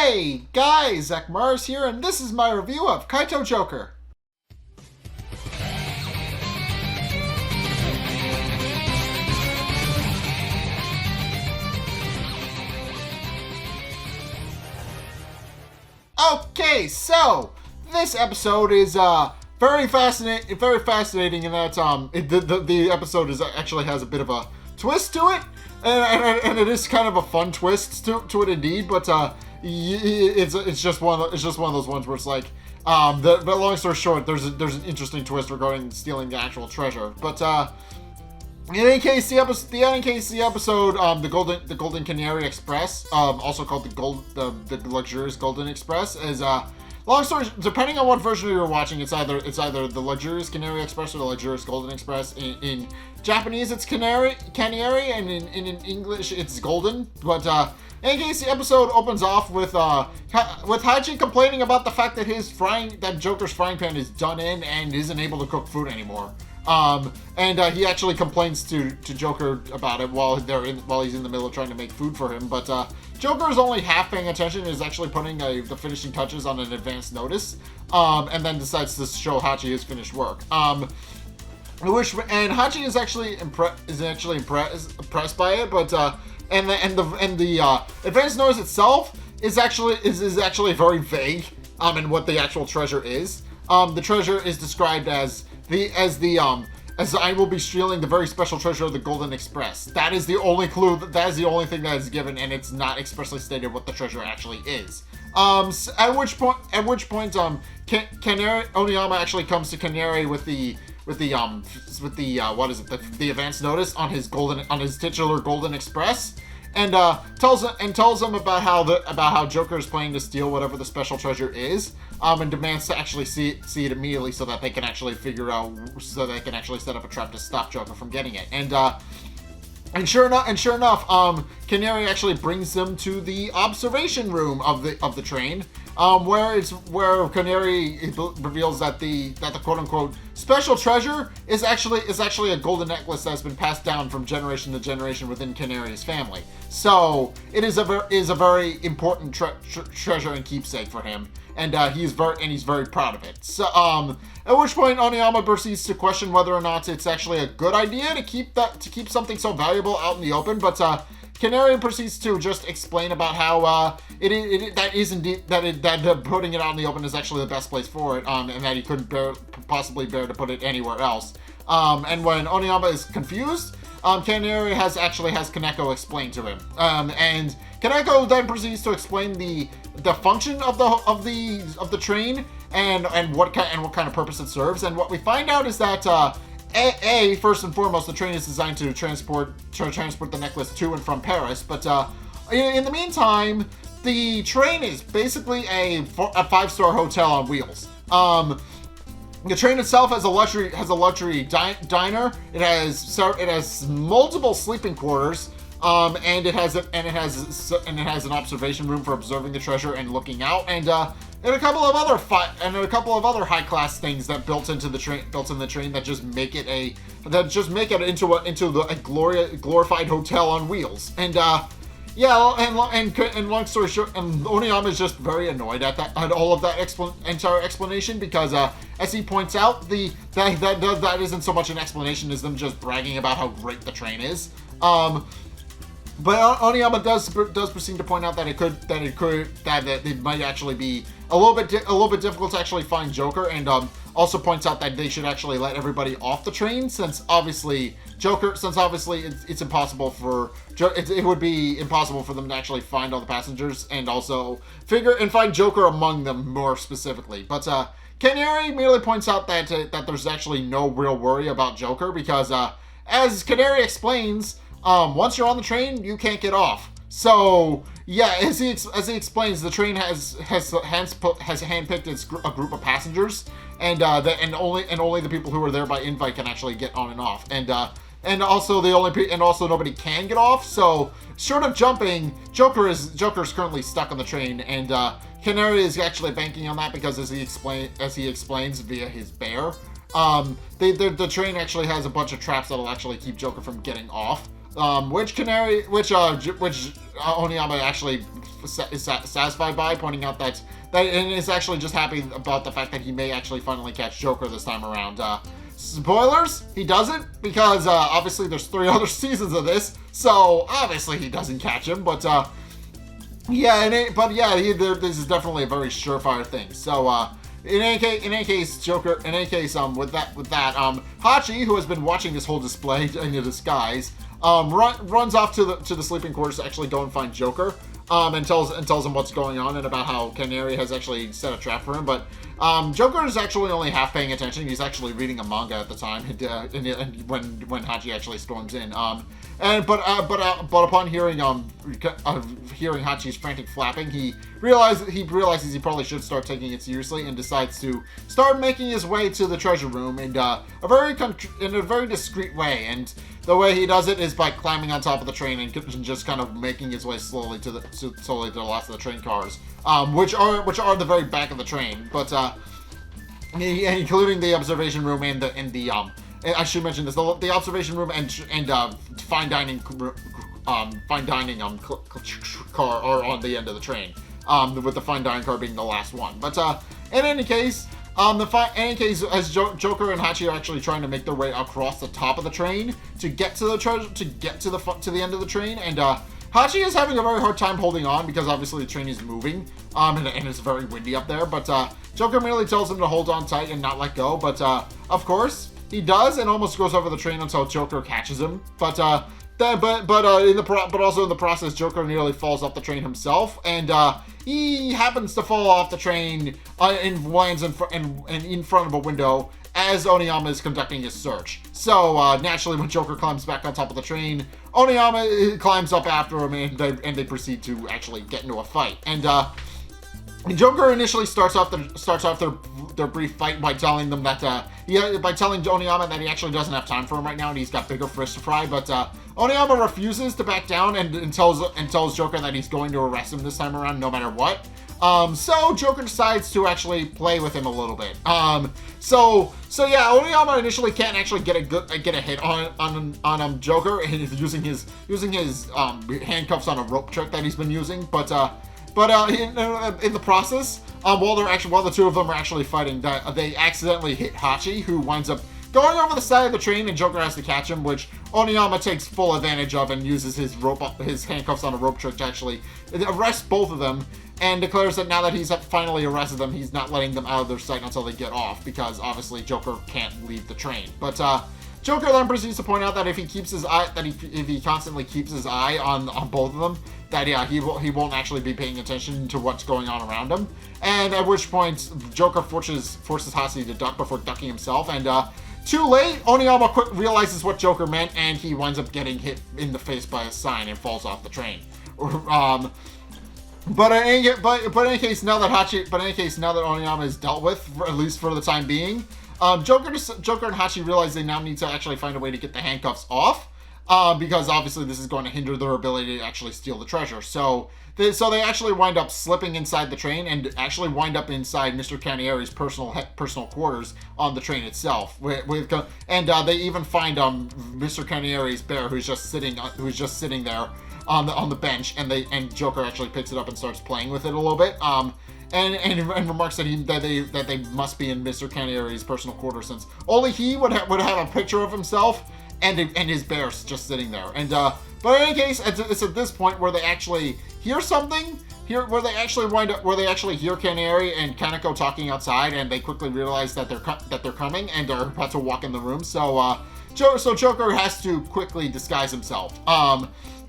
Hey guys, Zack here, and this is my review of Kaitou Joker. Okay, so this episode is very fascinating in that the episode actually has a bit of a twist to it, and it is kind of a fun twist to it indeed, but it's just one of those ones where it's like but long story short, there's an interesting twist regarding stealing the actual treasure. But in any case, the episode, the Golden Kaneari Express, also called the luxurious Golden Express, is long story. Depending on what version you're watching, it's either the luxurious Kaneari Express or the luxurious Golden Express. In Japanese, it's Kaneari, and in English, it's Golden. But in any case, the episode opens off with Hachi complaining about the fact that Joker's frying pan is done in and isn't able to cook food anymore. And he actually complains to Joker about it while he's in the middle of trying to make food for him. But Joker is only half paying attention and is actually putting the finishing touches on an advance notice, and then decides to show Hachi his finished work. Hachi is actually impressed by it, but and the advance notice itself is actually very vague in what the actual treasure is. The treasure is described as I will be stealing the very special treasure of the Golden Express. That is the only clue. That is the only thing that is given, and it's not expressly stated what the treasure actually is. At which point, Oniyama actually comes to Kaneari with the advance notice on his titular Golden Express, and tells him about how Joker is planning to steal whatever the special treasure is, and demands to actually see it immediately so that they can actually set up a trap to stop Joker from getting it. And sure enough, Kaneari actually brings them to the observation room of the train, where Kaneari reveals that the quote unquote special treasure is actually a golden necklace that's been passed down from generation to generation within Kaneari's family. So it is a very important treasure and keepsake for him, and he's very proud of it. So at which point Oniyama proceeds to question whether or not it's actually a good idea to keep something so valuable out in the open, but Kaneari proceeds to just explain about how that putting it out in the open is actually the best place for it, and that he couldn't possibly bear to put it anywhere else. And when Oniyama is confused, Kaneari has Kaneko explain to him, and Kaneko then proceeds to explain the function of the train and what kind of purpose it serves. And what we find out is that first and foremost, the train is designed to transport the necklace to and from Paris. But in the meantime, the train is basically a 5-star hotel on wheels. The train itself has a luxury diner. It has multiple sleeping quarters. And it has an observation room for observing the treasure and looking out, and a couple of other high-class things that built into the train that just make it into a glorified hotel on wheels. And and long story short, and Oniyama is just very annoyed at all of that entire explanation, because as he points out, that isn't so much an explanation as them just bragging about how great the train is. But Oniyama does proceed to point out that it might actually be a little bit difficult to actually find Joker, and also points out that they should actually let everybody off the train, since obviously it's impossible it would be impossible for them to actually find all the passengers, and also find Joker among them more specifically. But Kaneari merely points out that there's actually no real worry about Joker, because as Kaneari explains, once you're on the train, you can't get off. So yeah, as he explains, the train has handpicked a group of passengers, and only the people who are there by invite can actually get on and off, and also nobody can get off. So short of jumping, Joker's currently stuck on the train, and Kaneari is actually banking on that, because as he explains via his bear, the train actually has a bunch of traps that'll actually keep Joker from getting off. which Oniyama actually is satisfied by, pointing out that and is actually just happy about the fact that he may actually finally catch Joker this time around. Spoilers, he doesn't, because obviously there's 3 other seasons of this, so obviously he doesn't catch him, but this is definitely a very surefire thing. So in any case, with that, Hachi, who has been watching this whole display in a disguise, runs off to the sleeping quarters to actually go and find Joker, and tells him what's going on and about how Kaneari has actually set a trap for him. But Joker is actually only half paying attention. He's actually reading a manga at the time, when Hachi actually storms in. But upon hearing Hachi's frantic flapping, he realizes he probably should start taking it seriously, and decides to start making his way to the treasure room in a very discreet way. And the way he does it is by climbing on top of the train and just kind of making his way slowly to the last of the train cars, which are the very back of the train, but including the observation room and I should mention this: the observation room and fine dining car are on the end of the train, with the fine dining car being the last one. But in any case, as Joker and Hachi are actually trying to make their way across the top of the train to get to the treasure, to the end of the train, and Hachi is having a very hard time holding on because obviously the train is moving, and it's very windy up there. But Joker merely tells him to hold on tight and not let go. But of course he does, and almost goes over the train until Joker catches him. But also in the process, Joker nearly falls off the train himself, and he happens to fall off the train and lands in front of a window as Oniyama is conducting his search. So naturally, when Joker climbs back on top of the train, Oniyama climbs up after him, and they proceed to actually get into a fight. And Joker initially starts off their brief fight by telling them that by telling Oniyama that he actually doesn't have time for him right now and he's got bigger fish to fry. But Oniyama refuses to back down and tells Joker that he's going to arrest him this time around, no matter what. So Joker decides to actually play with him a little bit. So Oniyama initially can't actually get a hit on Joker, and he's using his handcuffs on a rope trick that he's been using, but in the process, while the two of them are actually fighting, they accidentally hit Hachi, who winds up going over the side of the train, and Joker has to catch him, which Oniyama takes full advantage of and uses his handcuffs on a rope trick to actually arrest both of them, and declares that now that he's finally arrested them, he's not letting them out of their sight until they get off, because obviously Joker can't leave the train. But Joker then proceeds to point out that if he constantly keeps his eye on both of them, that he won't actually be paying attention to what's going on around him. And at which point Joker forces Hachi to duck before ducking himself, and too late, Oniyama realizes what Joker meant, and he winds up getting hit in the face by a sign and falls off the train. But in any case, now that Oniyama is dealt with, at least for the time being, Joker and Hachi realize they now need to actually find a way to get the handcuffs off, because obviously this is going to hinder their ability to actually steal the treasure. So they actually wind up slipping inside the train and actually wind up inside Mr. Kaneari's personal quarters on the train itself. They even find Mr. Kaneari's bear, who's just sitting there on the bench, and Joker actually picks it up and starts playing with it a little bit. And remarks that they must be in Mr. Kaneari's personal quarters, since only he would have a picture of himself and his bear just sitting there. And but in any case, it's at this point where they actually hear something. Where they actually hear Kaneari and Kaneko talking outside, and they quickly realize that they're coming and are about to walk in the room. So Joker has to quickly disguise himself.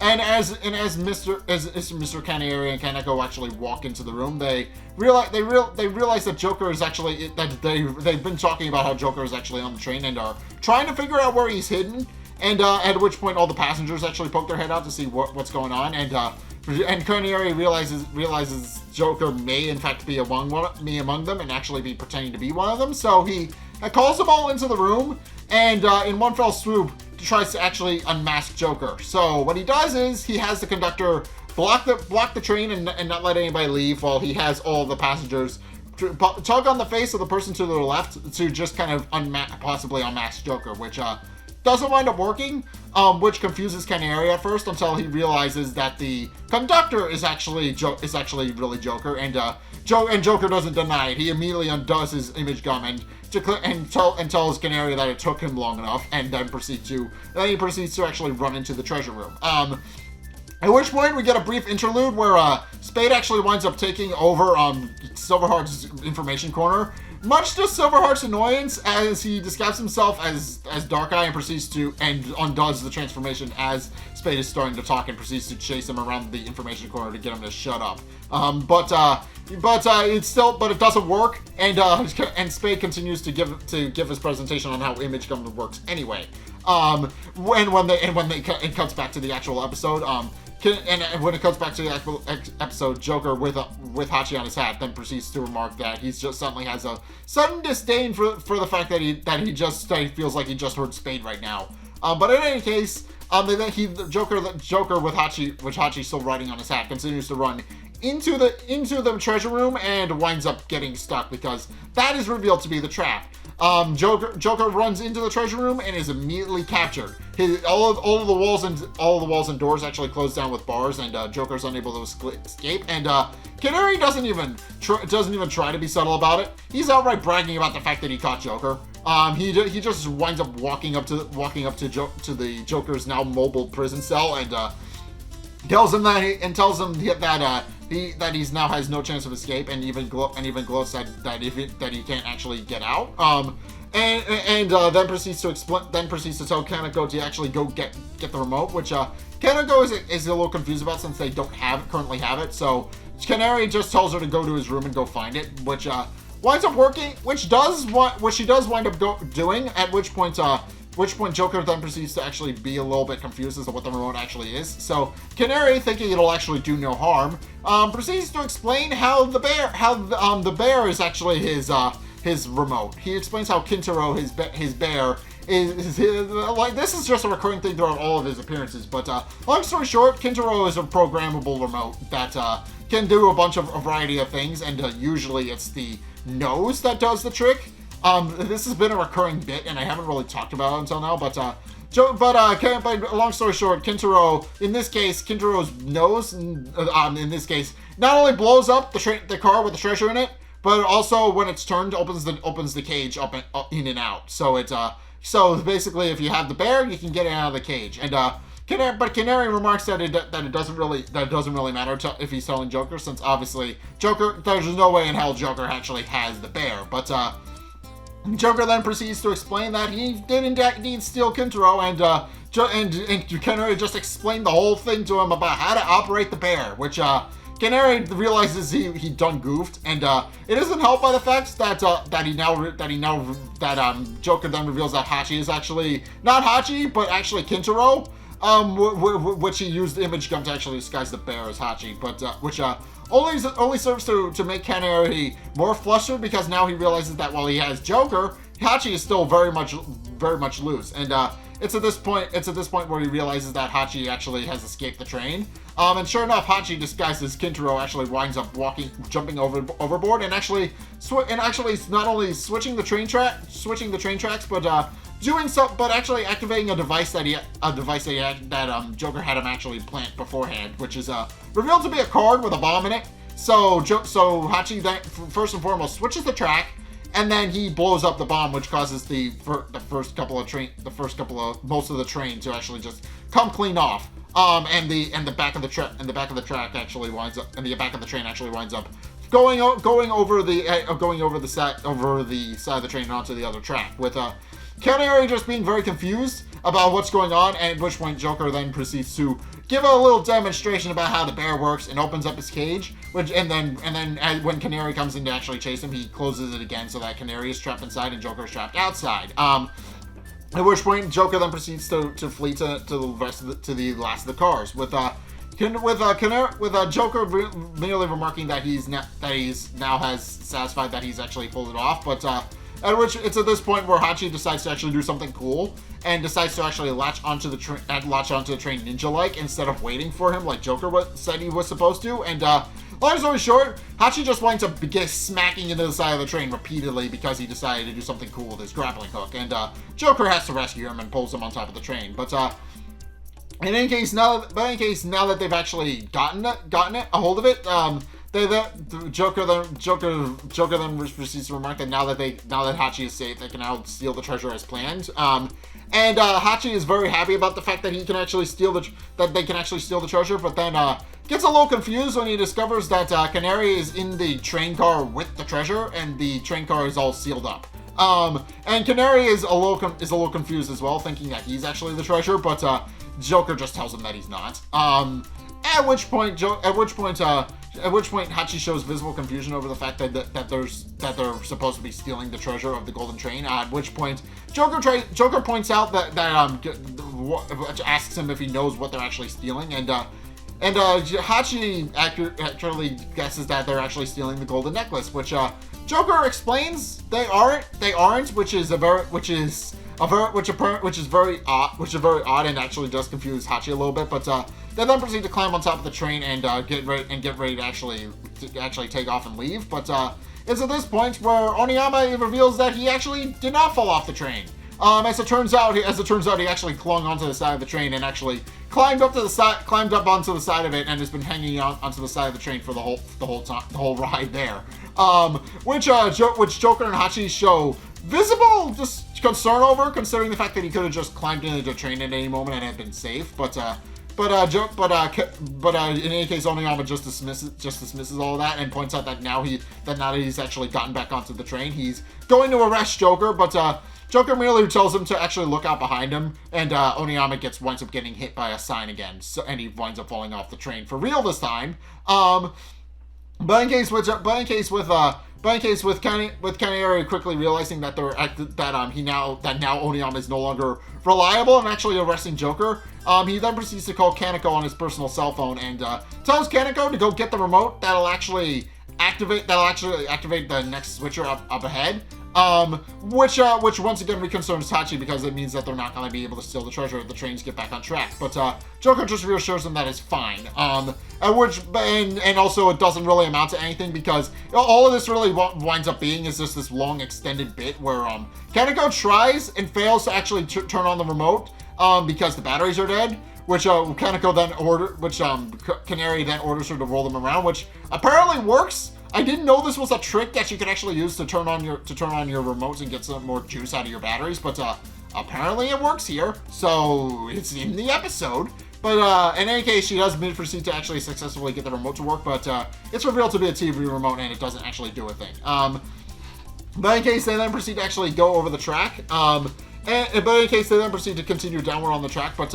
And as Mr. Kaneari and Kaneko actually walk into the room, they realize that Joker is actually they've been talking about how Joker is actually on the train and are trying to figure out where he's hidden. And at which point all the passengers actually poke their head out to see what's going on, and Kaneari realizes Joker may in fact be among them and actually be pretending to be one of them. So he calls them all into the room, and in one fell swoop tries to actually unmask Joker. So what he does is he has the conductor block the train and not let anybody leave, while he has all the passengers tug on the face of the person to their left to just kind of possibly unmask Joker, which doesn't wind up working, which confuses Kaneari at first until he realizes that the conductor is actually really Joker, and Joker doesn't deny it. He immediately undoes his image gum and tells Kaneari that it took him long enough, and then he proceeds to actually run into the treasure room. At which point we get a brief interlude where Spade actually winds up taking over Silverheart's information corner, much to Silverheart's annoyance, as he disguises himself as Darkeye and proceeds to undoes the transformation as Spade is starting to talk and proceeds to chase him around the information corner to get him to shut up. But it doesn't work, and Spade continues to give his presentation on how image gum works anyway. It cuts back to the actual episode. And when it comes back to the actual episode, Joker with Hachi on his hat then proceeds to remark that he just suddenly has a sudden disdain for the fact that he feels like he just heard Spade right now. But in any case, Joker with Hachi still riding on his hat continues to run into the treasure room and winds up getting stuck because that is revealed to be the trap. Joker runs into the treasure room and is immediately captured. All of the walls and doors actually close down with bars, and Joker's unable to escape. And Kaneari doesn't even try to be subtle about it. He's outright bragging about the fact that he caught Joker. He just winds up walking up to the Joker's now mobile prison cell and tells him that he now has no chance of escape, and even gloats that he can't actually get out. Then proceeds to tell Kaneko to actually go get the remote, which Kaneko is a little confused about since they don't currently have it. So Kaneari just tells her to go to his room and go find it, which winds up working, which she does wind up doing. At which point Joker then proceeds to actually be a little bit confused as to what the remote actually is. So Kaneari, thinking it'll actually do no harm, proceeds to explain how the bear is actually his remote. He explains how Kintaro, his bear, is like, this is just a recurring thing throughout all of his appearances. But long story short, Kintaro is a programmable remote that can do a variety of things, and usually it's the nose that does the trick. This has been a recurring bit, and I haven't really talked about it until now, but long story short, Kintaro's nose, in this case, not only blows up the car with the treasure in it, but also when it's turned, opens the cage up and in and out. So basically, if you have the bear, you can get it out of the cage. And Kaneari remarks that it doesn't really matter if he's telling Joker, since obviously there's no way in hell Joker actually has the bear. But Joker then proceeds to explain that he did indeed steal Kintaro, and Kaneari just explained the whole thing to him about how to operate the bear, which Kaneari realizes he done goofed, and it isn't helped by the fact that Joker then reveals that Hachi is actually not Hachi, but actually Kintaro, which he used the image gum to actually disguise the bear as Hachi, but which only serves to make Kaneari more flustered, because now he realizes that while he has Joker, Hachi is still very much loose, and it's at this point where he realizes that Hachi actually has escaped the train. And sure enough, Hachi, disguised as Kintaro, actually winds up jumping overboard, and actually not only switching the train tracks, but but actually activating a device that Joker had him actually plant beforehand, which is revealed to be a card with a bomb in it. So Hachi then first and foremost switches the track, and then he blows up the bomb, which causes most of the train to actually just come clean off. And the back of the train actually winds up going over the side of the train onto the other track, with Kaneari just being very confused about what's going on, at which point Joker then proceeds to give a little demonstration about how the bear works and opens up his cage, and then when Kaneari comes in to actually chase him, he closes it again so that Kaneari is trapped inside and Joker is trapped outside. At which point Joker then proceeds to flee to the last of the cars, with Joker merely remarking that he's now has satisfied that he's actually pulled it off, but at which it's at this point where Hachi decides to actually do something cool and decides to actually latch onto the train ninja-like, instead of waiting for him like Joker said he was supposed to. And long story short, Hachi just winds up smacking into the side of the train repeatedly because he decided to do something cool with his grappling hook, and Joker has to rescue him and pulls him on top of the train. But in any case, now that they've actually gotten it, a hold of it, Joker then proceeds to remark that now that Hachi is safe, they can now steal the treasure as planned. And Hachi is very happy about the fact that he can actually they can actually steal the treasure, but then gets a little confused when he discovers that Kaneari is in the train car with the treasure, and the train car is all sealed up. And Kaneari is a little confused as well, thinking that he's actually the treasure, but Joker just tells him that he's not. At which point Hachi shows visible confusion over the fact that they're supposed to be stealing the treasure of the golden train. At which point Joker points out that asks him if he knows what they're actually stealing, and Hachi accurately guesses that they're actually stealing the golden necklace, which Joker explains they aren't, which is very odd and actually does confuse Hachi a little bit. But they then proceed to climb on top of the train and get ready to actually take off and leave. But it's at this point where Oniyama reveals that he actually did not fall off the train. As it turns out, he actually clung onto the side of the train and actually climbed up onto the side of it, and has been hanging onto the side of the train for the whole ride there. Which Joker and Hachi show visible just concern over, considering the fact that he could have just climbed into the train at any moment and had been safe. But in any case, Oniyama just dismisses all of that and points out that now that he's actually gotten back onto the train, he's going to arrest Joker, but Joker merely tells him to actually look out behind him, and Oniyama winds up getting hit by a sign again, and he winds up falling off the train for real this time. But in case with Kaneari quickly realizing that now Oniyama is no longer reliable and actually arresting Joker, he then proceeds to call Kaneko on his personal cell phone and tells Kaneko to go get the remote that'll actually activate the next switcher up ahead. Which once again reconcerns Hachi, because it means that they're not going to be able to steal the treasure if the trains get back on track. But Joker just reassures him that it's fine. And also it doesn't really amount to anything, because all of this really winds up being is just this long extended bit where Kaneko tries and fails to actually turn on the remote because the batteries are dead. Which Kaneari then orders her to roll them around, which apparently works. I didn't know this was a trick that you could actually use to turn on your remotes and get some more juice out of your batteries, but apparently it works here, so it's in the episode. But in any case, she does proceed to actually successfully get the remote to work, but it's revealed to be a TV remote and it doesn't actually do a thing. But in case, they then proceed to actually go over the track. But in case, they then proceed to continue downward on the track, but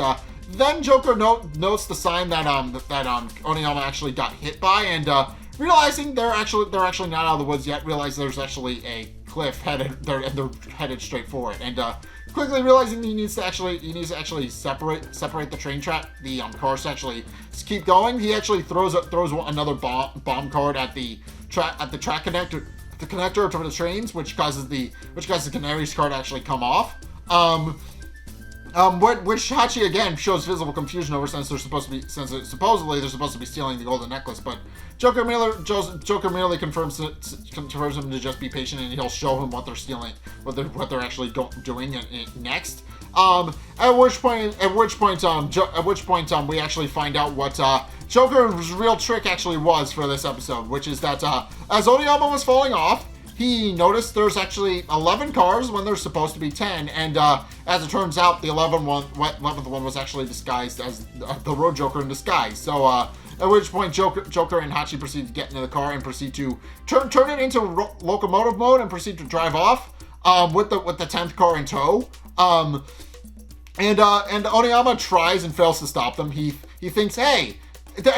then Joker notes the sign that Oniyama actually got hit by, and realizing they're actually not out of the woods yet, realize there's actually a cliff they're headed straight for it, and quickly realizing he needs to actually separate the train track, the cars to actually keep going. He actually throws another bomb card at the track connector to the trains, which causes the Kaneari's car to actually come off. Which Hachi again shows visible confusion over, since supposedly they're supposed to be stealing the golden necklace, but Joker merely confirms him to just be patient, and he'll show him what they're stealing, what they're actually doing next. At which point we actually find out what Joker's real trick actually was for this episode, which is that as Oniyama was falling off, he noticed there's actually 11 cars when there's supposed to be 10, and as it turns out, the 11th one was actually disguised as the Road Joker in disguise. So at which point Joker and Hachi proceed to get into the car and proceed to turn it into locomotive mode and proceed to drive off with the 10th car in tow. And Oniyama tries and fails to stop them. He thinks, hey, if the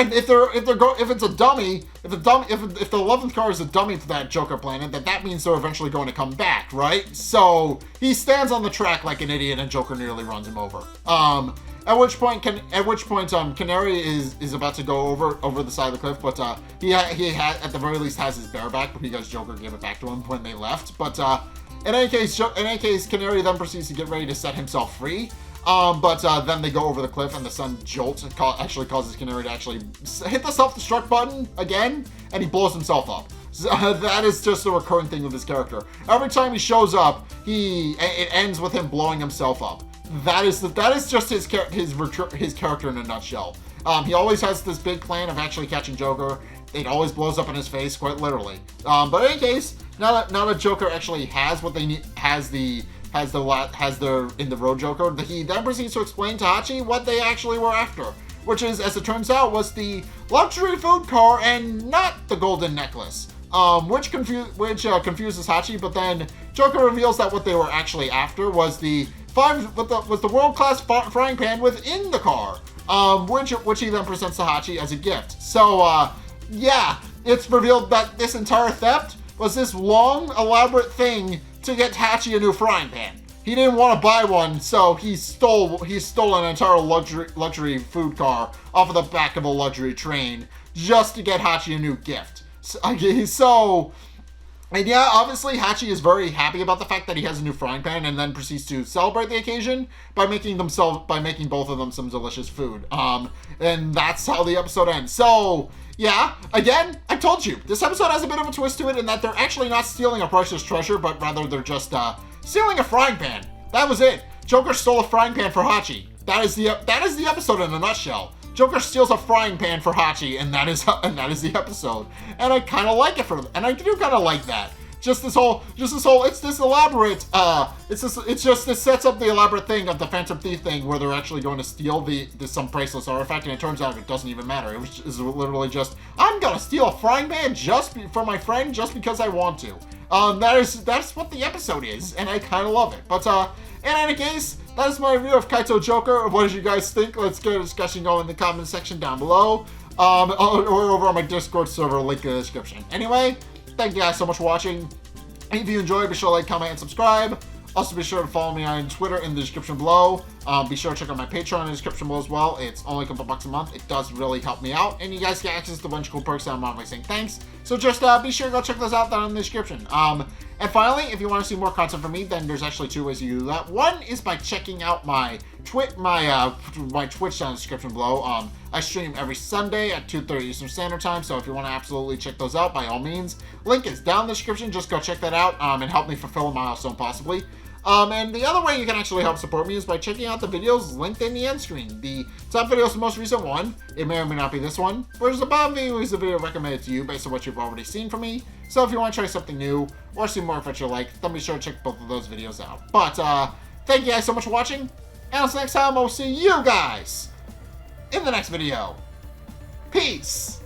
11th car is a dummy to that Joker planet, that means they're eventually going to come back, right? So he stands on the track like an idiot, and Joker nearly runs him over. At which point Kaneari is about to go over the side of the cliff, but he at the very least has his bear back because Joker gave it back to him when they left. But in any case, Kaneari then proceeds to get ready to set himself free. But then they go over the cliff and the sun jolts and actually causes Kaneari to actually hit the self-destruct button again, and he blows himself up. So, that is just a recurring thing with this character. Every time he shows up, it ends with him blowing himself up. That is just his character in a nutshell. He always has this big plan of actually catching Joker. It always blows up in his face, quite literally. But in any case, now that Joker actually has what they need, has their in the Road Joker, he then proceeds to explain to Hachi what they actually were after, which is, as it turns out, was the luxury food car and not the golden necklace. Which confuses Hachi, but then Joker reveals that what they were actually after was the world-class frying pan within the car, which he then presents to Hachi as a gift. So, yeah, it's revealed that this entire theft was this long, elaborate thing to get Hachi a new frying pan. He didn't want to buy one, so he stole an entire luxury food car off of the back of a luxury train just to get Hachi a new gift. And yeah, obviously Hachi is very happy about the fact that he has a new frying pan, and then proceeds to celebrate the occasion by making both of them some delicious food. And that's how the episode ends. So yeah, again, I told you, this episode has a bit of a twist to it in that they're actually not stealing a priceless treasure, but rather they're just stealing a frying pan. That was it. Joker stole a frying pan for Hachi. That is the episode in a nutshell. Joker steals a frying pan for Hachi, and that is the episode. And I kind of like it and I do kind of like that. This sets up the elaborate thing of the Phantom Thief thing, where they're actually going to steal some priceless artifact, and it turns out it doesn't even matter. It was literally just, I'm gonna steal a frying pan for my friend just because I want to. That's what the episode is, and I kind of love it. But in any case, that is my review of Kaitou Joker. What did you guys think? Let's get a discussion going in the comment section down below, or over on my Discord server, link in the description. Anyway, thank you guys so much for watching. If you enjoyed, be sure to like, comment, and subscribe. Also, be sure to follow me on Twitter in the description below. Be sure to check out my Patreon in the description below as well. It's only a couple bucks a month. It does really help me out, and you guys get access to a bunch of cool perks that I'm obviously saying thanks. So just be sure to go check those out down in the description. And finally, if you want to see more content from me, then there's actually two ways you do that. One is by checking out my Twitch down in the description below. I stream every Sunday at 2:30 Eastern Standard Time, so if you want to absolutely check those out, by all means, link is down in the description. Just go check that out and help me fulfill a milestone possibly. And the other way you can actually help support me is by checking out the videos linked in the end screen. The top video is the most recent one. It may or may not be this one. Whereas the bottom video is the video recommended to you based on what you've already seen from me. So if you want to try something new or see more of what you like, then be sure to check both of those videos out. But thank you guys so much for watching. And until next time, I'll see you guys in the next video. Peace!